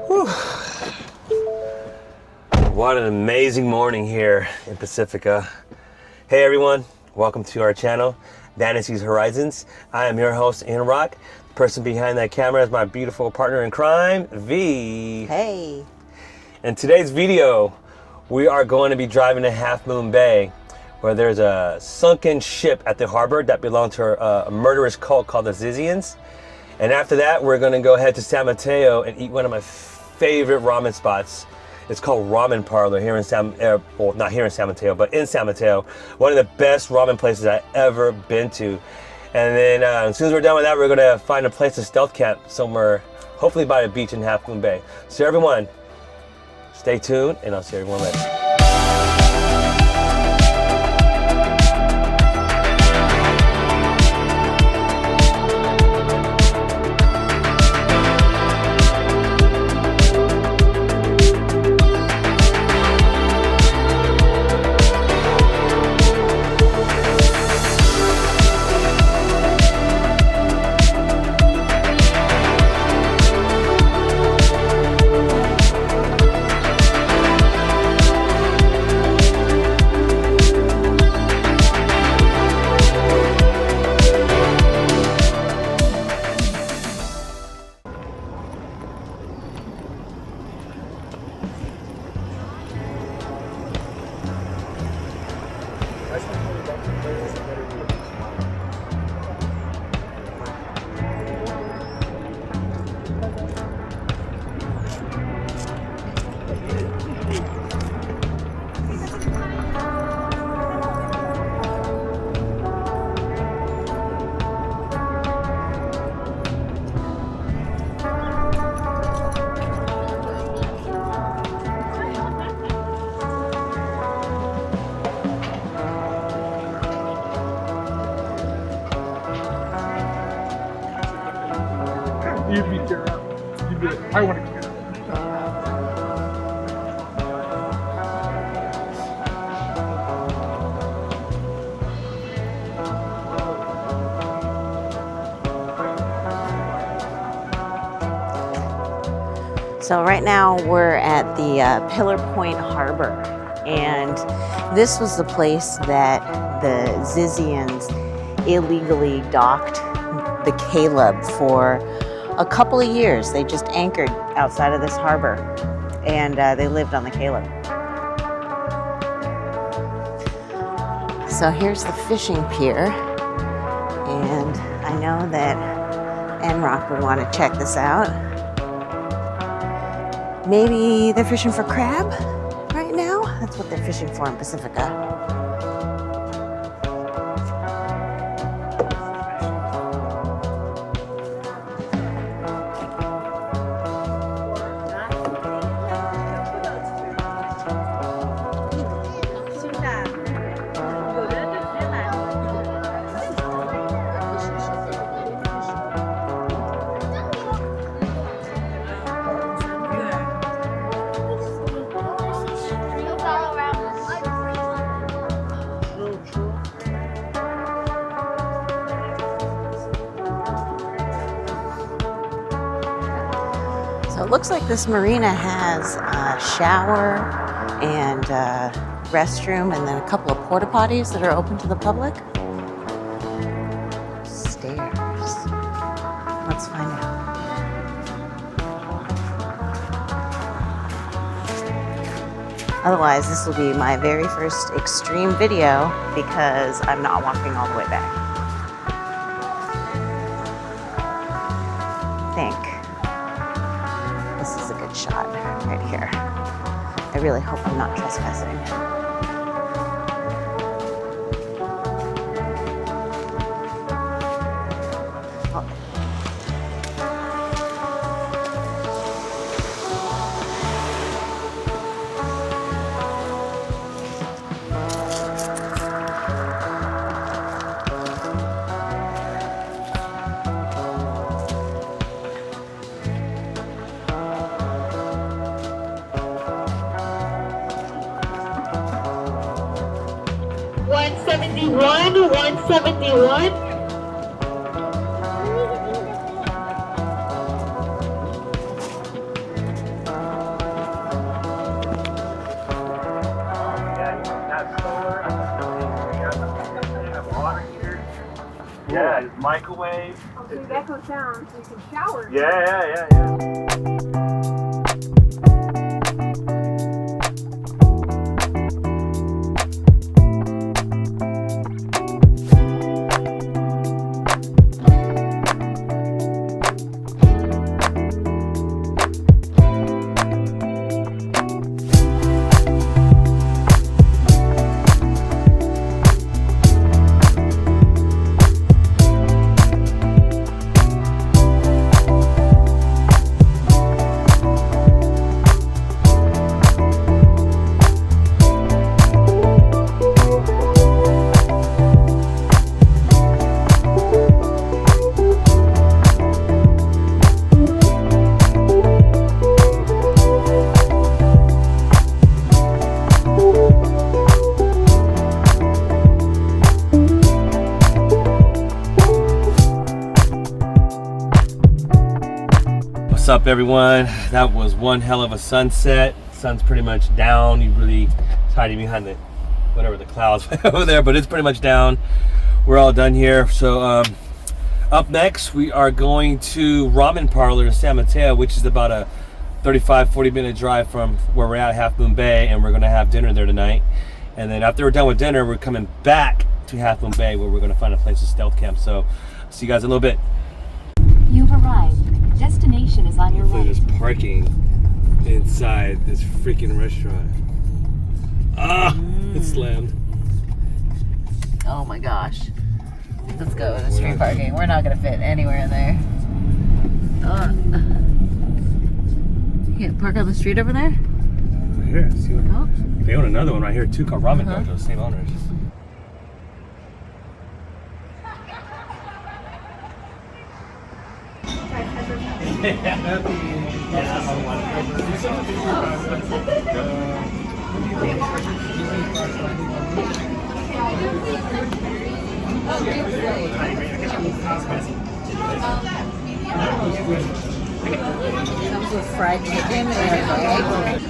Whew. What an amazing morning here in Pacifica. Hey everyone, welcome to our channel, Dynasties Horizons. I am your host, Ian Rock. The person behind that camera is my beautiful partner in crime, V. Hey. In today's video, we are going to be driving to Half Moon Bay, where there's a sunken ship at the harbor that belonged to a murderous cult called the Zizians. And after that, we're going to go ahead to San Mateo and eat one of my favorite ramen spots. It's called Ramen Parlor here in well, not here in San Mateo, but in San Mateo. One of the best ramen places I've ever been to. And then as soon as we're done with that, we're going to find a place to stealth camp somewhere, hopefully by the beach in Half Moon Bay. So everyone, stay tuned, and I'll see everyone later. You beat her up. You do it. I want to get her. So right now we're at the Pillar Point Harbor, and this was the place that the Zizians illegally docked the Caleb for a couple of years. They just anchored outside of this harbor, and they lived on the Caleb. So here's the fishing pier, and I know that N-Rock would want to check this out. Maybe they're fishing for crab right now? That's what they're fishing for in Pacifica. So it looks like this marina has a shower and a restroom and then a couple of porta potties that are open to the public. Stairs. Let's find out. Otherwise, this will be my very first extreme video because I'm not walking all the way back. I think this is a good shot right here. I really hope I'm not trespassing. Oh. microwave. Oh, so that goes down so you can shower. Yeah. What's up, everyone? That was one hell of a sunset. Sun's pretty much down. You really hiding behind the whatever the clouds over there, but it's pretty much down. We're all done here. So up next we are going to Ramen Parlor in San Mateo, which is about a 35-40 minute drive from where we're at, Half Moon Bay, and we're gonna have dinner there tonight. And then after we're done with dinner, we're coming back to Half Moon Bay where we're gonna find a place to stealth camp. So see you guys in a little bit. You've arrived. Destination is on your Hopefully right. there's parking inside this freaking restaurant. It's slammed. Oh my gosh. Let's go with the street parking. We're not gonna fit anywhere in there. You can't park on the street over there? Right here, see what? Oh. They own another one right here too called Ramen Dojo, same owners. Comes with fried chicken and egg.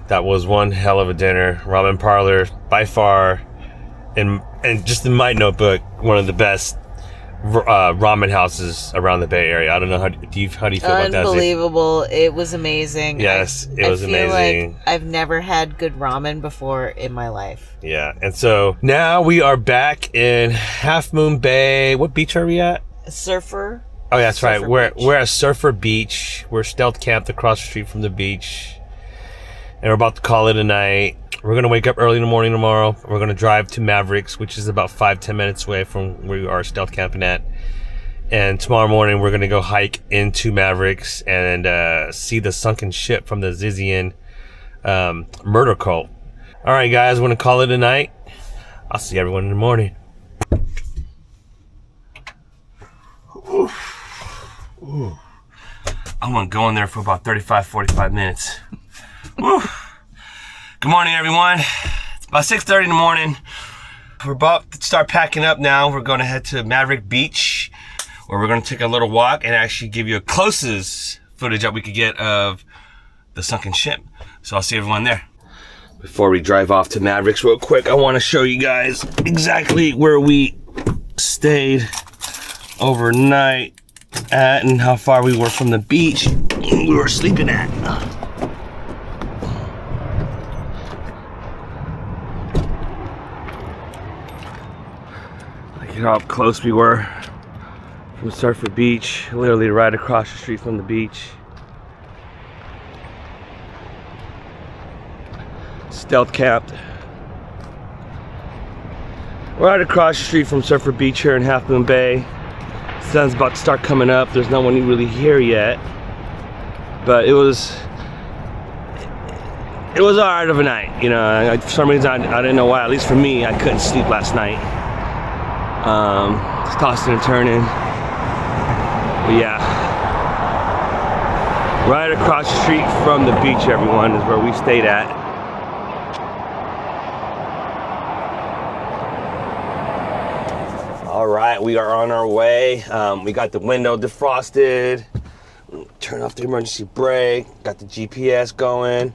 That was one hell of a dinner. Ramen Parlor, by far, and just in my notebook, one of the best ramen houses around the Bay Area. I don't know how do you feel about that? Unbelievable. It was amazing. Yes, it was amazing. I feel like I've never had good ramen before in my life. Yeah, and so now we are back in Half Moon Bay. What beach are we at? Surfer. Oh, yeah, that's right. Surfer We're Beach. at Surfer Beach. We're stealth camped across the street from the beach. And we're about to call it a night. We're going to wake up early in the morning tomorrow. We're going to drive to Mavericks, which is about 5-10 minutes away from where we are stealth camping at. And tomorrow morning, we're going to go hike into Mavericks and see the sunken ship from the Zizian Murder Cult. All right, guys, we're going to call it a night. I'll see everyone in the morning. Ooh. I'm going to go in there for about 35-45 minutes. Woo. Good morning, everyone. It's about 6:30 in the morning. We're about to start packing up now. We're going to head to Maverick Beach, where we're going to take a little walk and actually give you a closest footage that we could get of the sunken ship. So I'll see everyone there. Before we drive off to Mavericks real quick, I want to show you guys exactly where we stayed overnight at and how far we were from the beach we were sleeping at. Look at how up close we were from Surfer Beach, literally right across the street from the beach. Stealth camped. Right across the street from Surfer Beach here in Half Moon Bay. Sun's about to start coming up. There's no one really here yet, but it was alright of a night. You know, for some reason I didn't know why. At least for me, I couldn't sleep last night. Tossing and turning. But yeah, right across the street from the beach, everyone, is where we stayed at. All right, we are on our way. We got the window defrosted. Turn off the emergency brake. Got the GPS going.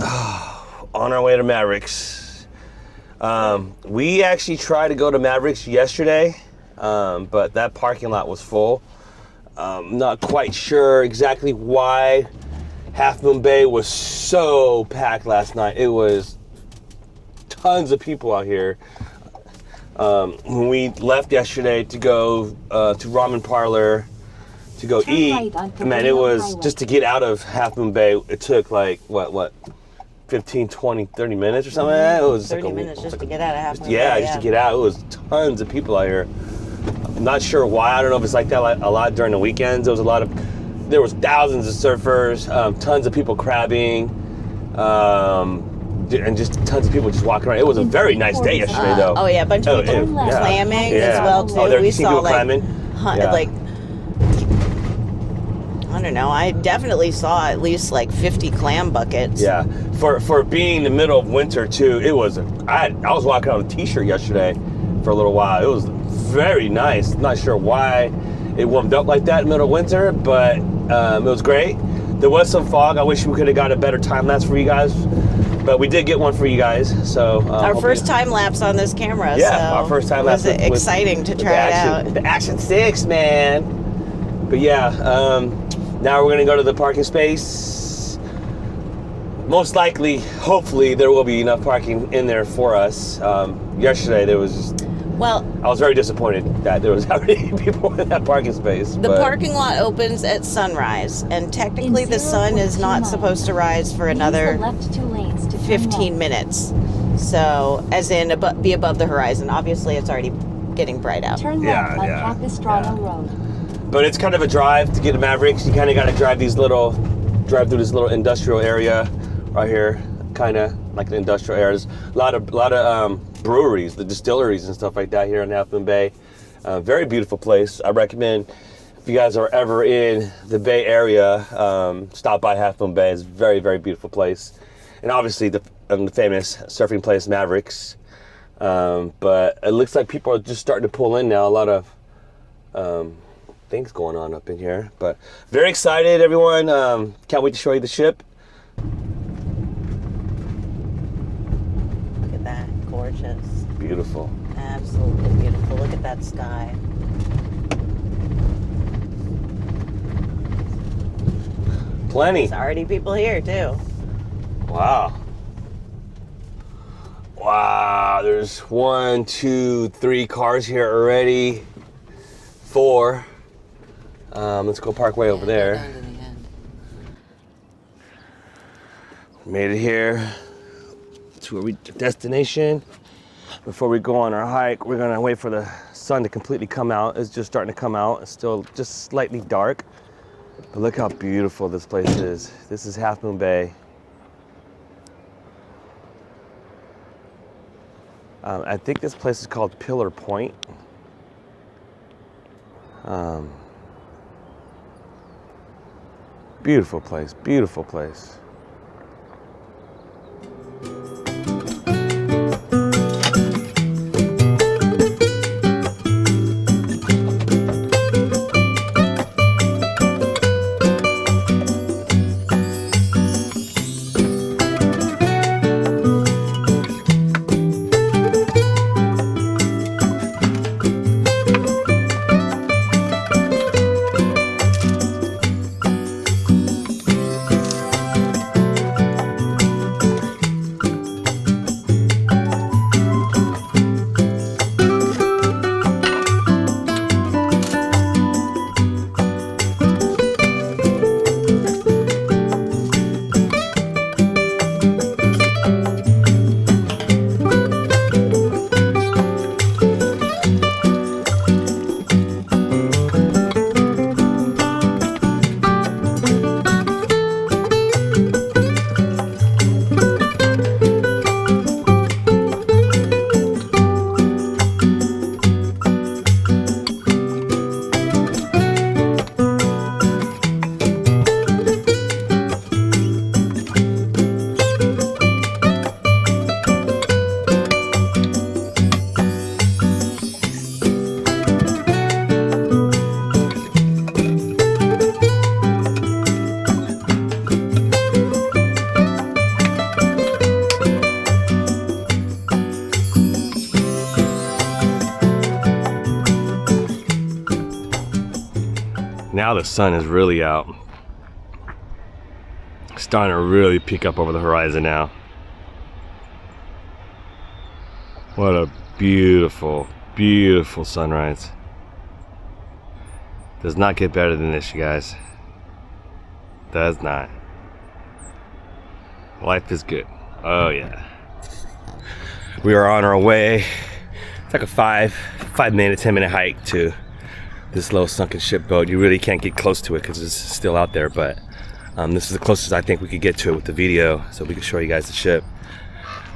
On our way to Mavericks. We actually tried to go to Mavericks yesterday, but that parking lot was full. Not quite sure exactly why Half Moon Bay was so packed last night. It was tons of people out here. When we left yesterday to go to Ramen Parlor to go eat, man, it was just to get out of Half Moon Bay. It took like what 15, 20, 30 minutes or something like that. It was 30 minutes just to get out of Half Moon Bay. Yeah, just to get out. It was tons of people out here. I'm not sure why. I don't know if it's like that a lot during the weekends. There was thousands of surfers, tons of people crabbing, and just tons of people just walking around. It was a very nice day yesterday, though. Oh yeah, a bunch of people clamming as well too. Oh, there We you see people saw clamming? like I don't know. I definitely saw at least like 50 clam buckets. Yeah, for being the middle of winter too, it was. I was walking on a t-shirt yesterday for a little while. It was very nice. Not sure why it warmed up like that in the middle of winter, but it was great. There was some fog. I wish we could have got a better time lapse for you guys, but we did get one for you guys. So our first time lapse on this camera. Yeah, so our first time lapse. It was exciting to try it out. The Action 6, man. But yeah, now we're gonna go to the parking space. Most likely, hopefully, there will be enough parking in there for us. Yesterday there was just. Well, I was very disappointed that there was already people in that parking space. The parking lot opens at sunrise, and technically the sun is not supposed to rise for another 15 minutes. So, as in be above the horizon. Obviously, it's already getting bright out. Turn left on Capistrano Road. But it's kind of a drive to get to Mavericks. You kind of got to drive through this little industrial area right here, kind of like an industrial area. There's a lot of breweries, the distilleries and stuff like that here in Half Moon Bay. Very beautiful place. I recommend if you guys are ever in the Bay Area, stop by Half Moon Bay. It's a very, very beautiful place. And obviously the famous surfing place Mavericks. But it looks like people are just starting to pull in now. A lot of things going on up in here. But very excited, everyone. Can't wait to show you the ship. Gorgeous. Beautiful. Absolutely beautiful. Look at that sky. Plenty. There's already people here too. Wow. Wow, there's 1, 2, 3 cars here already. 4. Let's go park way over there. Made it here to our destination. Before we go on our hike, we're gonna wait for the sun to completely come out. It's just starting to come out. It's still just slightly dark. But look how beautiful this place is. This is Half Moon Bay. I think this place is called Pillar Point. Beautiful place, beautiful place. Now the sun is really out. Starting to really peek up over the horizon now. What a beautiful, beautiful sunrise. Does not get better than this, you guys. Does not. Life is good. Oh yeah. We are on our way. It's like a 5-minute, 10-minute hike to this little sunken ship boat. You really can't get close to it because it's still out there, but this is the closest I think we could get to it with the video, so we can show you guys the ship.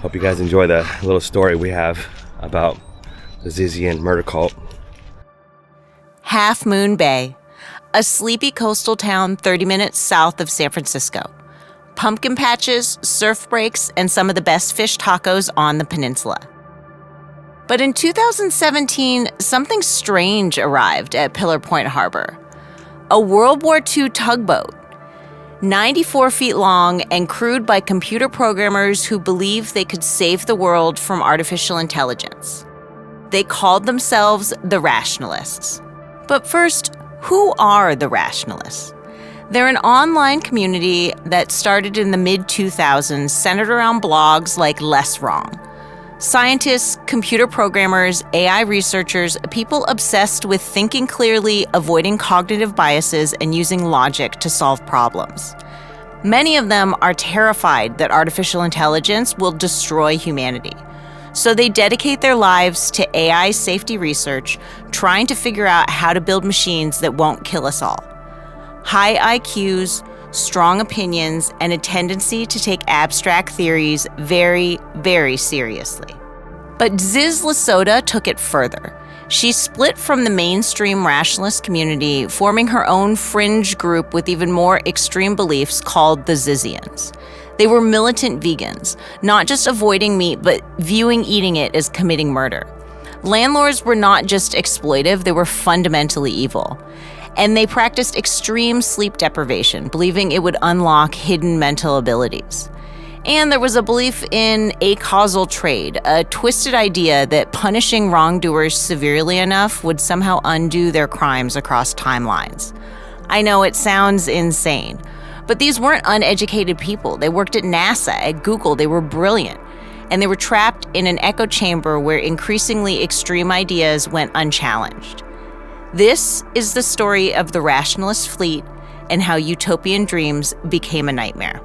Hope you guys enjoy the little story we have about the Zizian Murder Cult. Half Moon Bay, a sleepy coastal town 30 minutes south of San Francisco. Pumpkin patches, surf breaks, and some of the best fish tacos on the peninsula. But in 2017, something strange arrived at Pillar Point Harbor. A World War II tugboat, 94 feet long and crewed by computer programmers who believed they could save the world from artificial intelligence. They called themselves the Rationalists. But first, who are the Rationalists? They're an online community that started in the mid-2000s, centered around blogs like Less Wrong. Scientists, computer programmers, AI researchers, people obsessed with thinking clearly, avoiding cognitive biases, and using logic to solve problems. Many of them are terrified that artificial intelligence will destroy humanity. So they dedicate their lives to AI safety research, trying to figure out how to build machines that won't kill us all. High IQs, strong opinions, and a tendency to take abstract theories very, very seriously. But Ziz Lasota took it further. She split from the mainstream rationalist community, forming her own fringe group with even more extreme beliefs called the Zizians. They were militant vegans, not just avoiding meat, but viewing eating it as committing murder. Landlords were not just exploitive, they were fundamentally evil. And they practiced extreme sleep deprivation, believing it would unlock hidden mental abilities. And there was a belief in acausal trade, a twisted idea that punishing wrongdoers severely enough would somehow undo their crimes across timelines. I know it sounds insane, but these weren't uneducated people. They worked at NASA, at Google, they were brilliant. And they were trapped in an echo chamber where increasingly extreme ideas went unchallenged. This is the story of the rationalist fleet and how utopian dreams became a nightmare.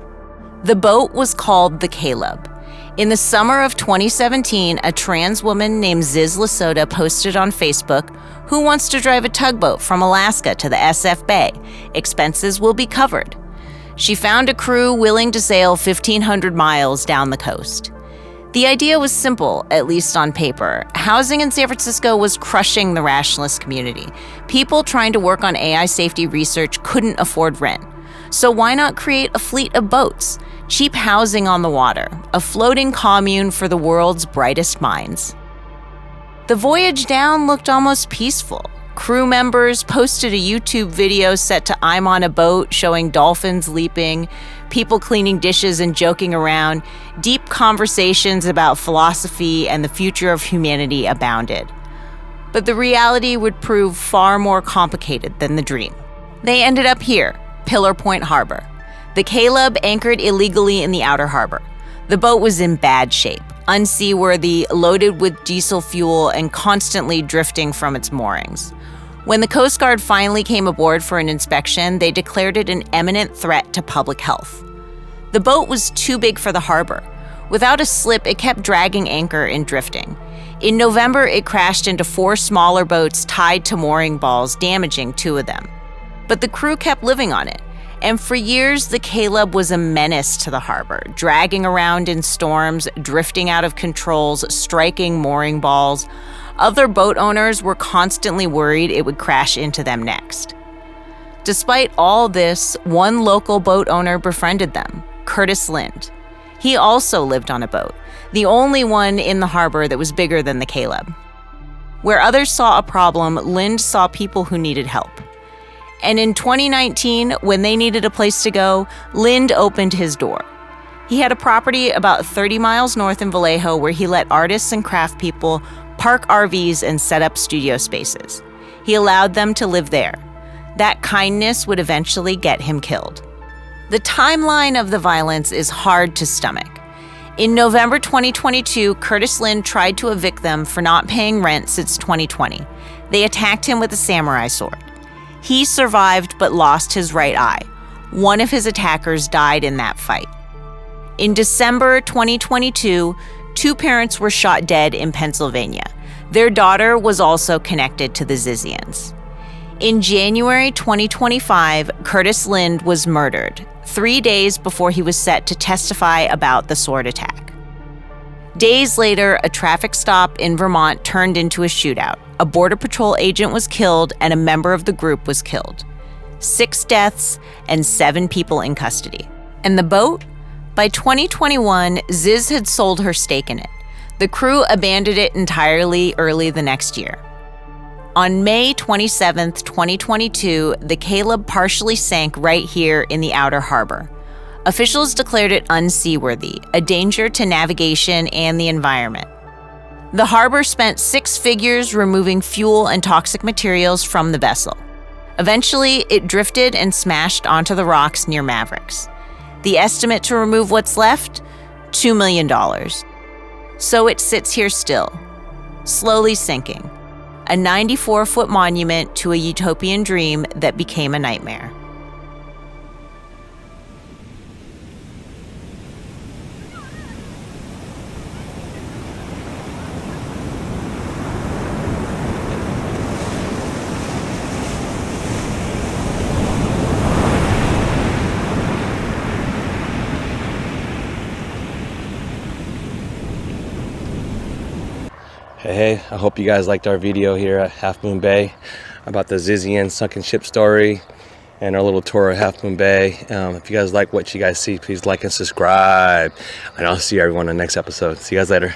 The boat was called the Caleb. In the summer of 2017, a trans woman named Ziz Lasota posted on Facebook, "Who wants to drive a tugboat from Alaska to the SF Bay? Expenses will be covered." She found a crew willing to sail 1,500 miles down the coast. The idea was simple, at least on paper. Housing in San Francisco was crushing the rationalist community. People trying to work on AI safety research couldn't afford rent. So why not create a fleet of boats? Cheap housing on the water, a floating commune for the world's brightest minds. The voyage down looked almost peaceful. Crew members posted a YouTube video set to "I'm on a boat" showing dolphins leaping, people cleaning dishes and joking around. Deep conversations about philosophy and the future of humanity abounded. But the reality would prove far more complicated than the dream. They ended up here, Pillar Point Harbor. The Caleb anchored illegally in the outer harbor. The boat was in bad shape, unseaworthy, loaded with diesel fuel, and constantly drifting from its moorings. When the Coast Guard finally came aboard for an inspection, they declared it an imminent threat to public health. The boat was too big for the harbor. Without a slip, it kept dragging anchor and drifting. In November, it crashed into 4 smaller boats tied to mooring balls, damaging 2 of them. But the crew kept living on it. And for years, the Caleb was a menace to the harbor, dragging around in storms, drifting out of controls, striking mooring balls. Other boat owners were constantly worried it would crash into them next. Despite all this, one local boat owner befriended them, Curtis Lind. He also lived on a boat, the only one in the harbor that was bigger than the Caleb. Where others saw a problem, Lind saw people who needed help. And in 2019, when they needed a place to go, Lind opened his door. He had a property about 30 miles north in Vallejo where he let artists and craft people park RVs and set up studio spaces. He allowed them to live there. that kindness would eventually get him killed. The timeline of the violence is hard to stomach. In November 2022, Curtis Lind tried to evict them for not paying rent since 2020. They attacked him with a samurai sword. He survived but lost his right eye. One of his attackers died in that fight. In December 2022, 2 parents were shot dead in Pennsylvania. Their daughter was also connected to the Zizians. In January 2025, Curtis Lind was murdered, 3 days before he was set to testify about the sword attack. Days later, a traffic stop in Vermont turned into a shootout. A Border Patrol agent was killed and a member of the group was killed. 6 deaths and 7 people in custody. And the boat? By 2021, Ziz had sold her stake in it. The crew abandoned it entirely early the next year. On May 27, 2022, the Caleb partially sank right here in the outer harbor. Officials declared it unseaworthy, a danger to navigation and the environment. The harbor spent 6 figures removing fuel and toxic materials from the vessel. Eventually, it drifted and smashed onto the rocks near Mavericks. The estimate to remove what's left? $2 million. So it sits here still, slowly sinking. A 94-foot monument to a utopian dream that became a nightmare. Hey, I hope you guys liked our video here at Half Moon Bay about the Zizian sunken ship story and our little tour of Half Moon Bay. If you guys like what you guys see, please like and subscribe. And I'll see everyone in the next episode. See you guys later.